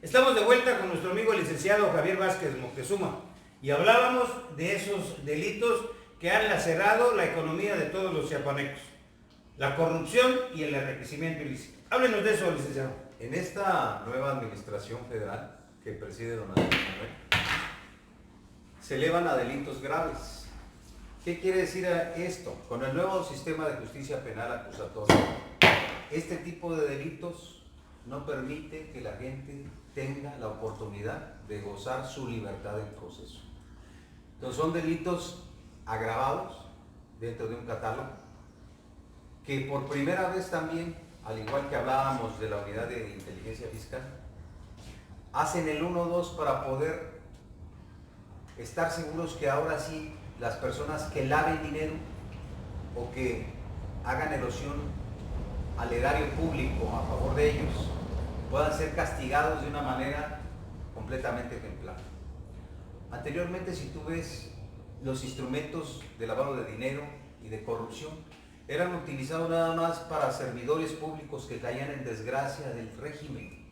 Estamos de vuelta con nuestro amigo el licenciado Javier Vázquez Moctezuma y hablábamos de esos delitos que han lacerado la economía de todos los chiapanecos, la corrupción y el enriquecimiento ilícito. Háblenos de eso, licenciado. En esta nueva administración federal que preside don Andrés Manuel, se elevan a delitos graves. ¿Qué quiere decir esto? Con el nuevo sistema de justicia penal acusatoria, este tipo de delitos no permite que la gente tenga la oportunidad de gozar su libertad en proceso. Entonces son delitos agravados dentro de un catálogo que por primera vez también, al igual que hablábamos de la unidad de inteligencia fiscal, hacen el 1-2 para poder estar seguros que ahora sí las personas que laven dinero o que hagan erosión al erario público a favor de ellos puedan ser castigados de una manera completamente ejemplar. Anteriormente, si tú ves, los instrumentos de lavado de dinero y de corrupción eran utilizados nada más para servidores públicos que caían en desgracia del régimen.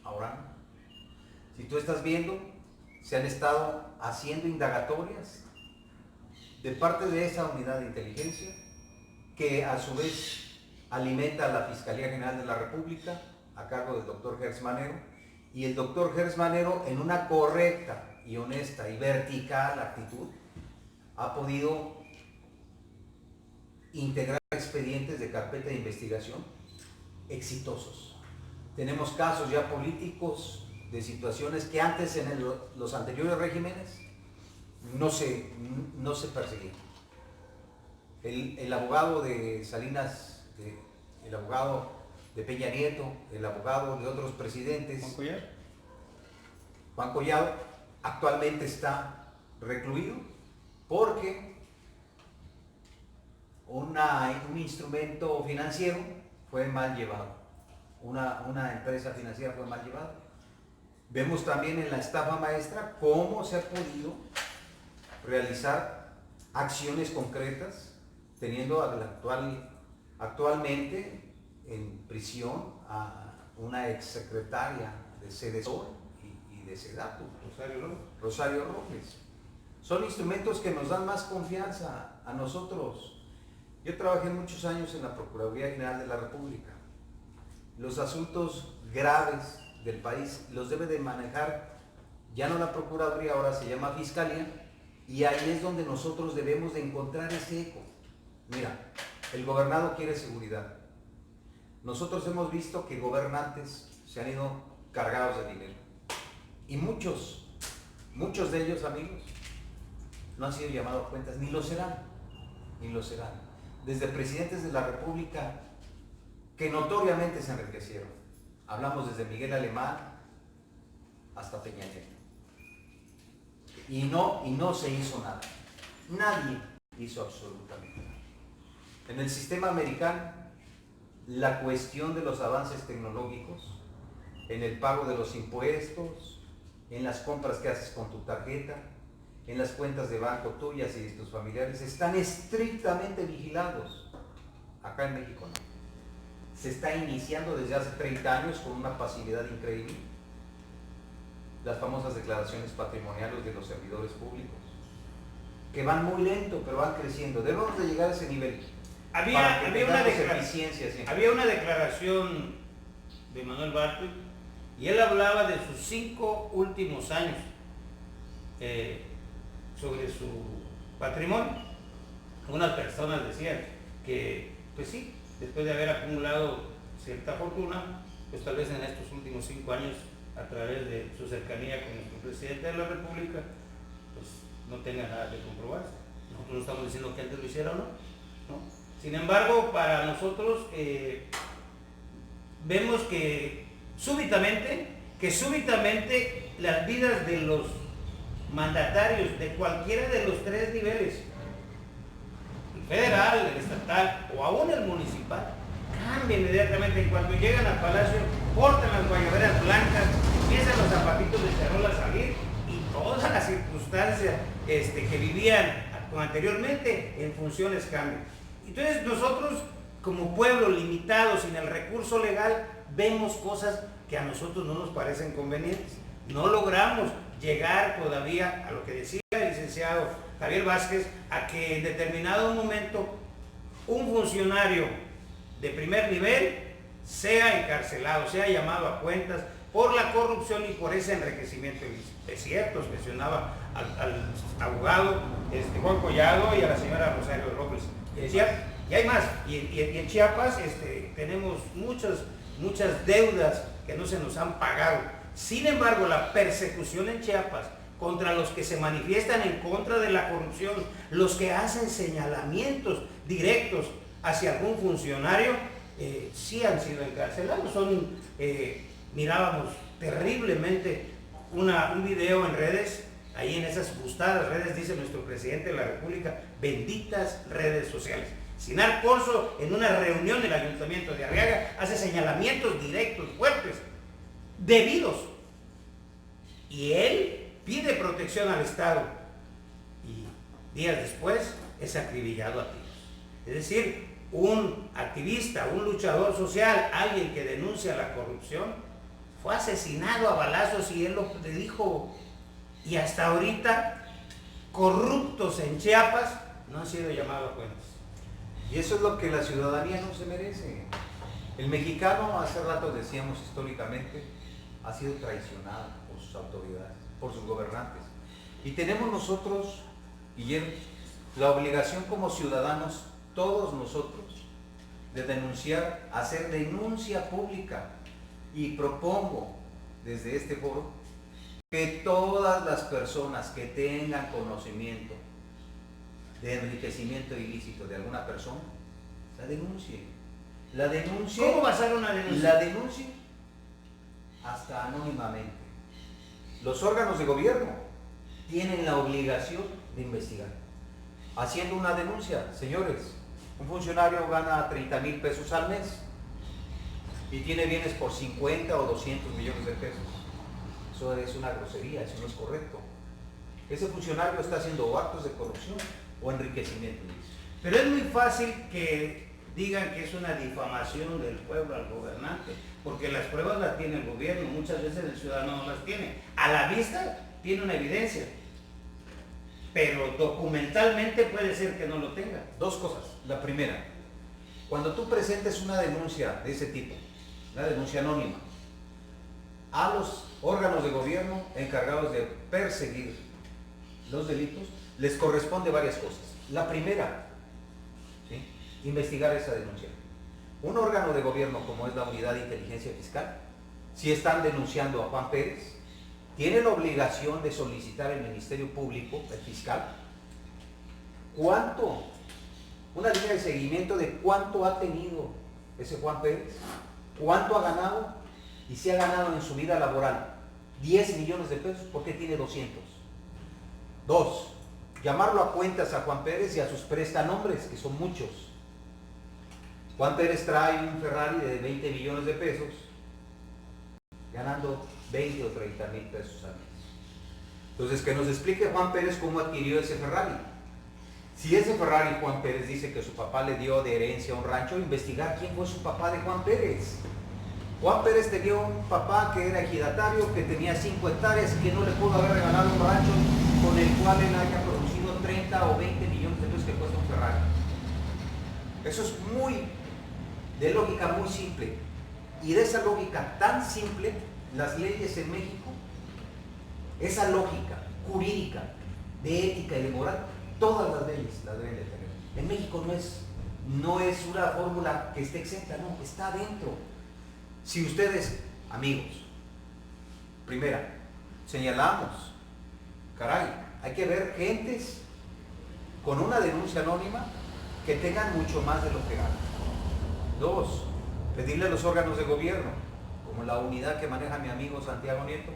Ahora no. Si tú estás viendo, se han estado haciendo indagatorias de parte de esa unidad de inteligencia que a su vez alimenta a la Fiscalía General de la República a cargo del doctor Gers Manero, y el doctor Gers Manero, en una correcta y honesta y vertical actitud, ha podido integrar expedientes de carpeta de investigación exitosos. Tenemos casos ya políticos de situaciones que antes en los anteriores regímenes no se perseguían. El abogado de Salinas, el abogado de Peña Nieto, el abogado de otros presidentes, Juan Collado, actualmente está recluido porque un instrumento financiero fue mal llevado, una empresa financiera fue mal llevada. Vemos también en la estafa maestra cómo se ha podido realizar acciones concretas, teniendo actualmente en prisión a una exsecretaria de Sedesol y de Sedatu, Rosario Robles. Son instrumentos que nos dan más confianza a nosotros. Yo trabajé muchos años en la Procuraduría General de la República. Los asuntos graves del país los debe de manejar ya no la Procuraduría, ahora se llama Fiscalía, y ahí es donde nosotros debemos de encontrar ese eco. Mira, el gobernado quiere seguridad. Nosotros hemos visto que gobernantes se han ido cargados de dinero, y muchos de ellos, amigos, no han sido llamados a cuentas, ni lo serán. Desde presidentes de la República que notoriamente se enriquecieron. Hablamos desde Miguel Alemán hasta Peña Nieto. Y no se hizo nada. Nadie hizo absolutamente nada. En el sistema americano, la cuestión de los avances tecnológicos, en el pago de los impuestos, en las compras que haces con tu tarjeta, en las cuentas de banco tuyas y de tus familiares, están estrictamente vigilados. Acá en México no. Se está iniciando desde hace 30 años con una facilidad increíble las famosas declaraciones patrimoniales de los servidores públicos, que van muy lento, pero van creciendo. Debemos de llegar a ese nivel. Había una declaración de Manuel Bartlett y él hablaba de sus 5 últimos años sobre su patrimonio. Unas personas decían que, pues sí, después de haber acumulado cierta fortuna, pues tal vez en estos últimos 5 años, a través de su cercanía con el presidente de la República, pues no tenga nada que comprobarse. Nosotros no estamos diciendo que antes lo hiciera o no. Sin embargo, para nosotros vemos que súbitamente las vidas de los mandatarios de cualquiera de los 3 niveles, el federal, el estatal o aún el municipal, cambian inmediatamente. En cuanto llegan al palacio, portan las guayaberas blancas, empiezan los zapatitos de charol a salir y todas las circunstancias que vivían anteriormente en funciones cambian. Entonces nosotros como pueblo limitado, sin el recurso legal, vemos cosas que a nosotros no nos parecen convenientes. No logramos llegar todavía a lo que decía el licenciado Javier Vázquez, a que en determinado momento un funcionario de primer nivel sea encarcelado, sea llamado a cuentas por la corrupción y por ese enriquecimiento ilícito. Es cierto, mencionaba al abogado Juan Collado y a la señora Rosario Robles. Decía, y hay más, y en Chiapas tenemos muchas deudas que no se nos han pagado. Sin embargo, la persecución en Chiapas contra los que se manifiestan en contra de la corrupción, los que hacen señalamientos directos hacia algún funcionario, sí han sido encarcelados. Mirábamos terriblemente un video en redes, ahí en esas gustadas redes, dice nuestro presidente de la República, benditas redes sociales. Sinar Corzo, en una reunión del Ayuntamiento de Arriaga, hace señalamientos directos, fuertes, debidos. Y él pide protección al Estado. Y días después es acribillado a tiros. Es decir, un activista, un luchador social, alguien que denuncia la corrupción, fue asesinado a balazos y él le dijo. Y hasta ahorita, corruptos en Chiapas no han sido llamados a cuentas. Y eso es lo que la ciudadanía no se merece. El mexicano, hace rato decíamos históricamente, ha sido traicionado por sus autoridades, por sus gobernantes. Y tenemos nosotros, Guillermo, la obligación como ciudadanos, todos nosotros, de denunciar, hacer denuncia pública. Y propongo desde este foro que todas las personas que tengan conocimiento de enriquecimiento ilícito de alguna persona, la denuncie. La denuncie. ¿Cómo va a ser una denuncia? La denuncie hasta anónimamente. Los órganos de gobierno tienen la obligación de investigar. Haciendo una denuncia, señores, un funcionario gana 30,000 pesos al mes y tiene bienes por 50 o 200 millones de pesos. Eso es una grosería, eso no es correcto. Ese funcionario está haciendo o actos de corrupción o enriquecimiento ilícito. Pero es muy fácil que digan que es una difamación del pueblo al gobernante, porque las pruebas las tiene el gobierno, muchas veces el ciudadano no las tiene. A la vista tiene una evidencia, pero documentalmente puede ser que no lo tenga. Dos cosas. La primera, cuando tú presentes una denuncia de ese tipo, una denuncia anónima, a los órganos de gobierno encargados de perseguir los delitos, les corresponde varias cosas. La primera, ¿sí?, investigar esa denuncia. Un órgano de gobierno como es la Unidad de Inteligencia Fiscal, si están denunciando a Juan Pérez, tiene la obligación de solicitar al Ministerio Público, el fiscal, una línea de seguimiento de cuánto ha tenido ese Juan Pérez, cuánto ha ganado y si ha ganado en su vida laboral 10 millones de pesos, ¿por qué tiene 200? Dos, llamarlo a cuentas a Juan Pérez y a sus prestanombres, que son muchos. Juan Pérez trae un Ferrari de 20 millones de pesos, ganando 20 o 30,000 pesos al mes. Entonces, que nos explique Juan Pérez cómo adquirió ese Ferrari. Si ese Ferrari Juan Pérez dice que su papá le dio de herencia a un rancho, investigar quién fue su papá de Juan Pérez. Juan Pérez tenía un papá que era ejidatario, que tenía 5 hectáreas, que no le pudo haber regalado un rancho con el cual él haya producido 30 o 20 millones de pesos que cuesta un Ferrari. Eso es de lógica muy simple. Y de esa lógica tan simple, las leyes en México, esa lógica jurídica, de ética y de moral, todas las leyes las deben de tener. En México no es una fórmula que esté exenta, no, está dentro. Si ustedes, amigos, primera, señalamos, caray, hay que ver gentes con una denuncia anónima que tengan mucho más de lo que ganan. Dos, pedirle a los órganos de gobierno, como la unidad que maneja mi amigo Santiago Nieto,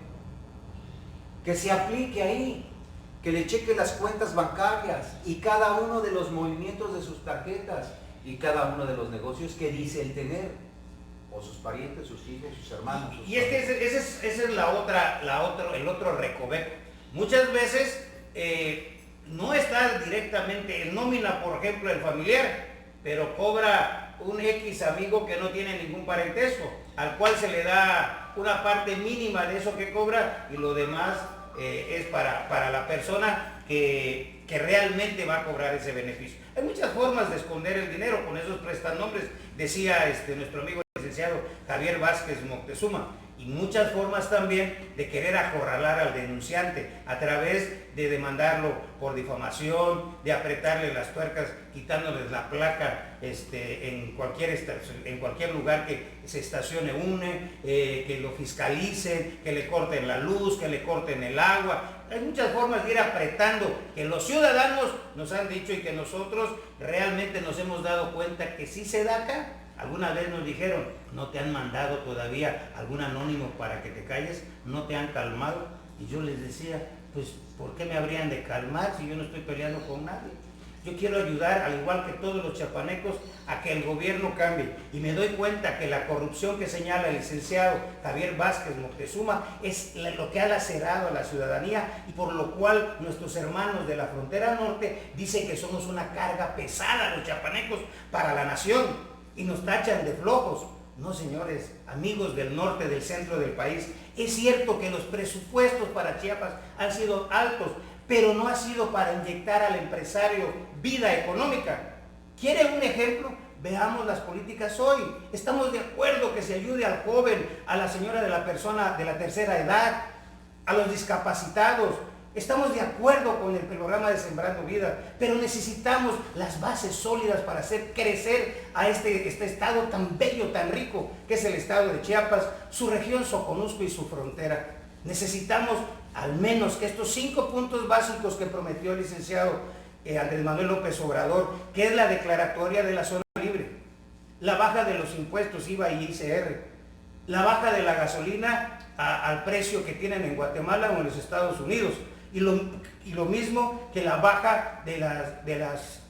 que se aplique ahí, que le cheque las cuentas bancarias y cada uno de los movimientos de sus tarjetas y cada uno de los negocios que dice el tener, o sus parientes, sus hijos, sus hermanos. Y es que ese es el otro recoveco. Muchas veces no está directamente en nómina, por ejemplo, el familiar, pero cobra un X amigo que no tiene ningún parentesco, al cual se le da una parte mínima de eso que cobra y lo demás es para la persona que realmente va a cobrar ese beneficio. Hay muchas formas de esconder el dinero con esos prestanombres, decía nuestro amigo el licenciado Javier Vázquez Moctezuma, y muchas formas también de querer acorralar al denunciante a través de demandarlo por difamación, de apretarle las tuercas, quitándoles la placa en cualquier lugar que se estacione que lo fiscalicen, que le corten la luz, que le corten el agua. Hay muchas formas de ir apretando, que los ciudadanos nos han dicho y que nosotros realmente nos hemos dado cuenta que sí se da acá. Alguna vez nos dijeron, ¿no te han mandado todavía algún anónimo para que te calles? ¿No te han calmado? Y yo les decía, pues, ¿por qué me habrían de calmar si yo no estoy peleando con nadie? Yo quiero ayudar, al igual que todos los chiapanecos, a que el gobierno cambie. Y me doy cuenta que la corrupción que señala el licenciado Javier Vázquez Moctezuma es lo que ha lacerado a la ciudadanía y por lo cual nuestros hermanos de la frontera norte dicen que somos una carga pesada los chiapanecos para la nación. Y nos tachan de flojos. No, señores, amigos del norte, del centro del país, es cierto que los presupuestos para Chiapas han sido altos, pero no ha sido para inyectar al empresario vida económica. ¿Quiere un ejemplo? Veamos las políticas hoy. Estamos de acuerdo que se ayude al joven, a la señora de la persona de la tercera edad, a los discapacitados. Estamos de acuerdo con el programa de Sembrando Vida, pero necesitamos las bases sólidas para hacer crecer a este estado tan bello, tan rico, que es el estado de Chiapas, su región Soconusco y su frontera. Necesitamos al menos que estos 5 puntos básicos que prometió el licenciado Andrés Manuel López Obrador, que es la declaratoria de la zona libre, la baja de los impuestos IVA y ICR, la baja de la gasolina al precio que tienen en Guatemala o en los Estados Unidos, y lo mismo que la baja de las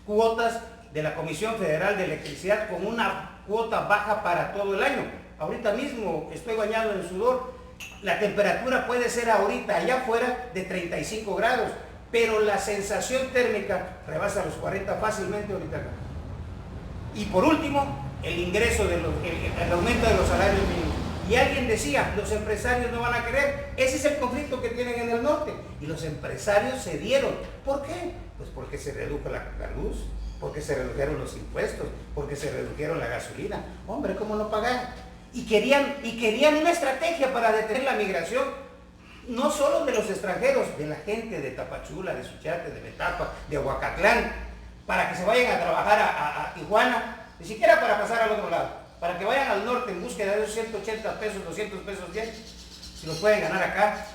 cuotas de la Comisión Federal de Electricidad con una cuota baja para todo el año. Ahorita mismo estoy bañado en sudor, la temperatura puede ser ahorita allá afuera de 35 grados, pero la sensación térmica rebasa los 40 fácilmente ahorita acá. Y por último, el aumento de los salarios mínimos. Y alguien decía, los empresarios no van a querer. Ese es el conflicto que tienen en el norte. Y los empresarios se dieron. ¿Por qué? Pues porque se redujo la luz, porque se redujeron los impuestos, porque se redujeron la gasolina. Hombre, ¿cómo no pagar? Y querían una estrategia para detener la migración, no solo de los extranjeros, de la gente de Tapachula, de Suchiate, de Betapa, de Huacatlán, para que se vayan a trabajar a Tijuana, ni siquiera para pasar al otro lado. Para que vayan al norte en búsqueda de esos 180 pesos, 200 pesos diarios, si los pueden ganar acá.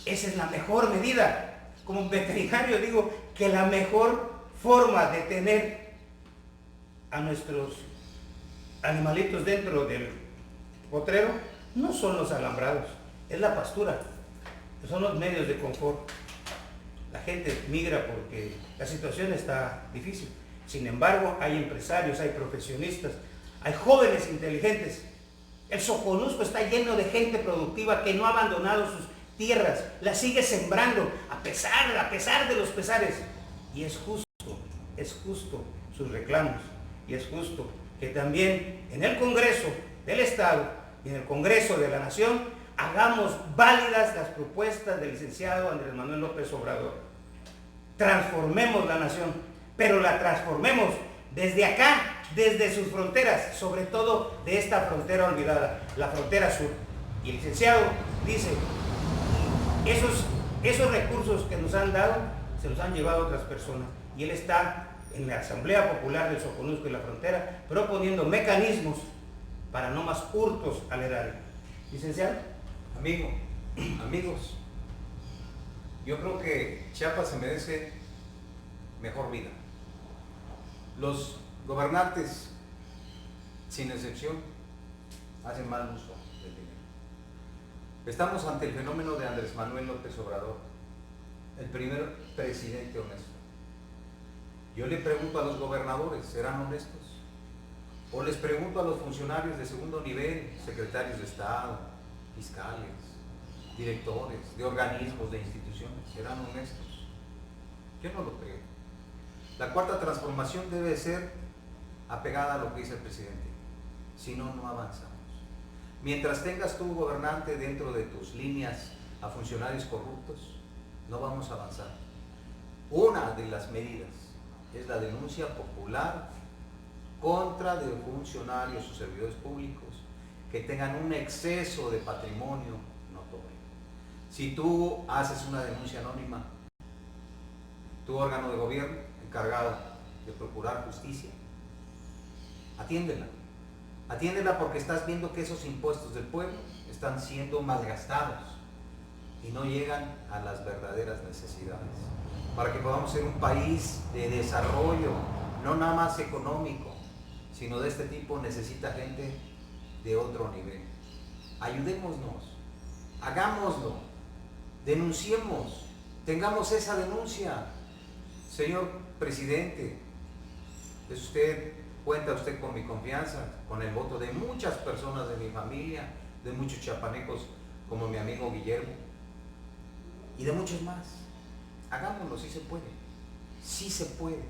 Esa es la mejor medida. Como veterinario digo que la mejor forma de tener a nuestros animalitos dentro del potrero no son los alambrados, es la pastura, son los medios de confort. La gente migra porque la situación está difícil. Sin embargo, hay empresarios, hay profesionistas, hay jóvenes inteligentes. El Soconusco está lleno de gente productiva que no ha abandonado sus tierras, las sigue sembrando a pesar de los pesares. Y es justo sus reclamos. Y es justo que también en el Congreso del Estado y en el Congreso de la Nación hagamos válidas las propuestas del licenciado Andrés Manuel López Obrador. Transformemos la nación, pero la transformemos desde acá, desde sus fronteras, sobre todo de esta frontera olvidada, la frontera sur. Y el licenciado dice, esos recursos que nos han dado, se los han llevado otras personas. Y él está en la Asamblea Popular del Soconusco y la frontera, proponiendo mecanismos para no más hurtos al erario. Licenciado. Amigos, yo creo que Chiapas se merece mejor vida. Los gobernantes, sin excepción, hacen mal uso del dinero. Estamos ante el fenómeno de Andrés Manuel López Obrador, el primer presidente honesto. Yo le pregunto a los gobernadores, ¿serán honestos? O les pregunto a los funcionarios de segundo nivel, secretarios de Estado, fiscales, directores de organismos, de instituciones, ¿serán honestos? Yo no lo creo. La cuarta transformación debe ser apegada a lo que dice el presidente. Si no, no avanzamos. Mientras tengas tu gobernante dentro de tus líneas a funcionarios corruptos, no vamos a avanzar. Una de las medidas es la denuncia popular contra de funcionarios o servidores públicos que tengan un exceso de patrimonio notorio. Si tú haces una denuncia anónima, tu órgano de gobierno encargado de procurar justicia, atiéndela. Atiéndela porque estás viendo que esos impuestos del pueblo están siendo malgastados y no llegan a las verdaderas necesidades. Para que podamos ser un país de desarrollo, no nada más económico, sino de este tipo, necesita gente de otro nivel. Ayudémonos, hagámoslo, denunciemos, tengamos esa denuncia. Señor presidente, cuenta usted con mi confianza, con el voto de muchas personas de mi familia, de muchos chapanecos como mi amigo Guillermo y de muchos más. Hagámoslo, sí se puede, sí se puede.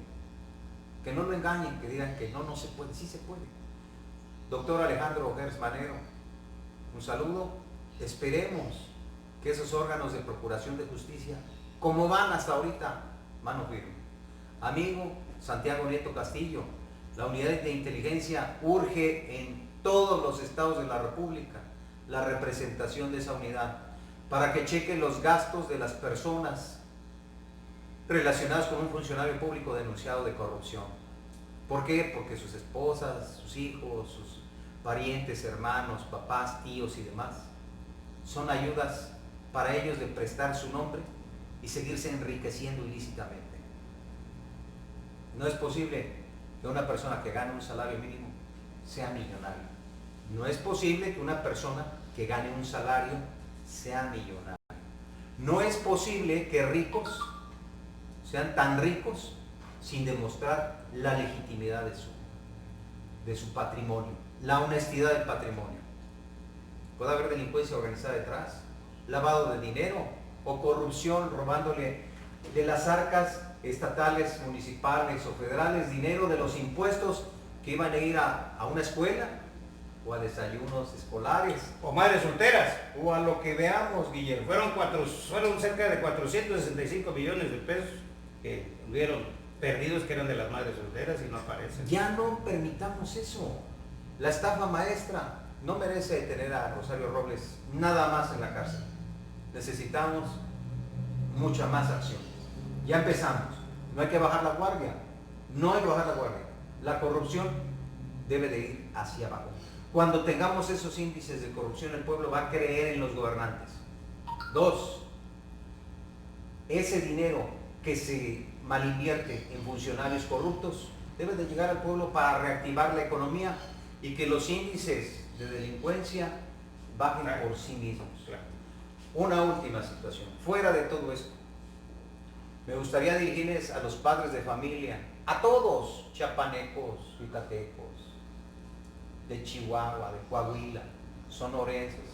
Que no lo engañen, que digan que no se puede, sí se puede. Doctor Alejandro Gers Manero, un saludo. Esperemos que esos órganos de procuración de justicia, como van hasta ahorita, mano firme. Amigo Santiago Nieto Castillo, la unidad de inteligencia urge en todos los estados de la República la representación de esa unidad para que cheque los gastos de las personas relacionadas con un funcionario público denunciado de corrupción. ¿Por qué? Porque sus esposas, sus hijos, sus parientes, hermanos, papás, tíos y demás son ayudas para ellos de prestar su nombre y seguirse enriqueciendo ilícitamente. No es posible que una persona que gane un salario mínimo sea millonario. No es posible que una persona que gane un salario sea millonario. No es posible que ricos sean tan ricos sin demostrar la legitimidad de su patrimonio, la honestidad del patrimonio. Puede haber delincuencia organizada detrás, lavado de dinero o corrupción, robándole de las arcas estatales, municipales o federales dinero de los impuestos que iban a ir a una escuela o a desayunos escolares. O madres solteras. O a lo que veamos, Guillermo. Fueron cerca de 465 millones de pesos que hubieron perdidos, que eran de las madres solteras y no aparecen. Ya no permitamos eso. La estafa maestra no merece tener a Rosario Robles nada más en la cárcel. Necesitamos mucha más acción. Ya empezamos. No hay que bajar la guardia. No hay que bajar la guardia. La corrupción debe de ir hacia abajo. Cuando tengamos esos índices de corrupción, el pueblo va a creer en los gobernantes. 2. Ese dinero que se malinvierte en funcionarios corruptos debe de llegar al pueblo para reactivar la economía y que los índices de delincuencia bajen por sí mismos. Una última situación. Fuera de todo esto, me gustaría dirigirles a los padres de familia, a todos, chapanecos, yucatecos, de Chihuahua, de Coahuila, sonorenses,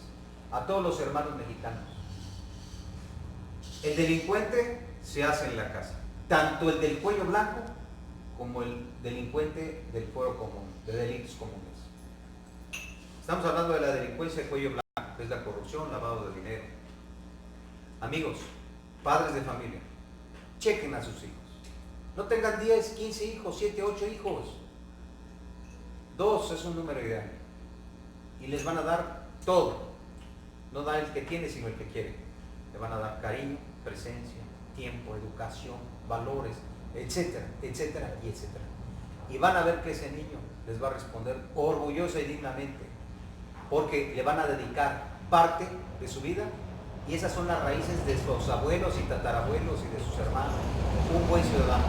a todos los hermanos mexicanos. El delincuente se hace en la casa, tanto el del cuello blanco como el delincuente del fuero común, de delitos comunes. Estamos hablando de la delincuencia de cuello blanco, que es la corrupción, lavado de dinero. Amigos, padres de familia, chequen a sus hijos. No tengan 10, 15 hijos, 7, 8 hijos. 2 es un número ideal. Y les van a dar todo. No da el que tiene, sino el que quiere. Le van a dar cariño, presencia, tiempo, educación, valores, etcétera, etcétera y etcétera. Y van a ver que ese niño les va a responder orgulloso y dignamente, porque le van a dedicar parte de su vida, y esas son las raíces de sus abuelos y tatarabuelos y de sus hermanos. Un buen ciudadano.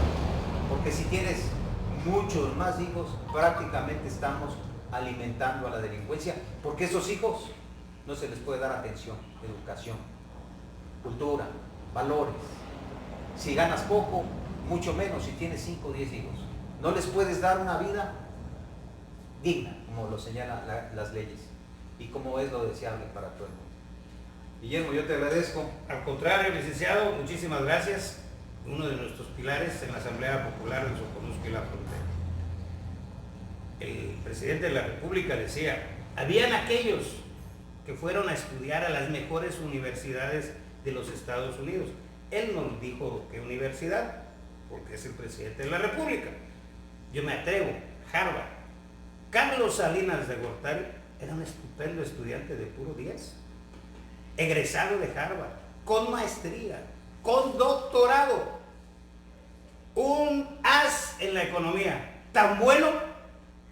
Porque si tienes muchos más hijos, prácticamente estamos alimentando a la delincuencia, porque esos hijos no se les puede dar atención, educación, cultura, valores. Si ganas poco, mucho menos si tienes 5 o 10 hijos. No les puedes dar una vida digna, como lo señalan las leyes, y como es lo deseable para todo el mundo. Guillermo, yo te agradezco. Al contrario, licenciado, muchísimas gracias. Uno de nuestros pilares en la Asamblea Popular del Soconusco y la Frontera. el presidente de la República decía, habían aquellos que fueron a estudiar a las mejores universidades de los Estados Unidos. Él no dijo qué universidad, porque es el presidente de la República. Yo me atrevo, Harvard. Carlos Salinas de Gortari era un estupendo estudiante de puro 10, egresado de Harvard, con maestría, con doctorado, un as en la economía, tan bueno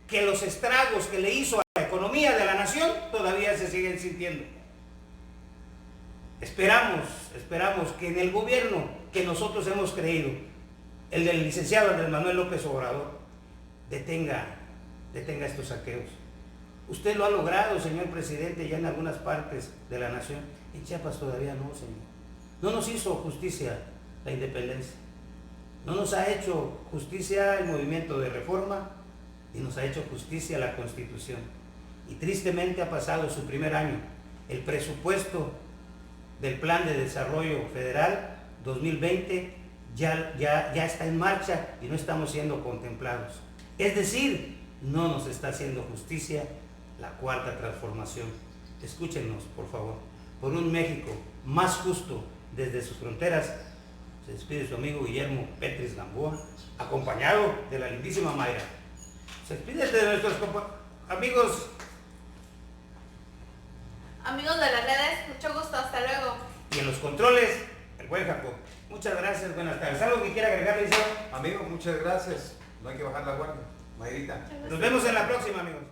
que los estragos que le hizo a la economía de la nación todavía se siguen sintiendo. Esperamos que en el gobierno que nosotros hemos creído, el del licenciado Andrés Manuel López Obrador, detenga estos saqueos. Usted lo ha logrado, señor presidente, ya en algunas partes de la nación. En Chiapas todavía no, señor. No nos hizo justicia la independencia. No nos ha hecho justicia el movimiento de reforma y nos ha hecho justicia la Constitución. Y tristemente ha pasado su primer año. El presupuesto del Plan de Desarrollo Federal 2020 ya está en marcha y no estamos siendo contemplados. Es decir, no nos está haciendo justicia la cuarta transformación. Escúchenos, por favor. Por un México más justo desde sus fronteras, se despide su amigo Guillermo Petris Gamboa, acompañado de la lindísima Mayra. Se despide de nuestros amigos. Amigos de las redes, mucho gusto, hasta luego. Y en los controles, el buen Jacob. Muchas gracias, buenas tardes. ¿Algo que quiera agregar, Liceo? Amigo, muchas gracias. No hay que bajar la guardia. Mayrita. Nos vemos en la próxima, amigos.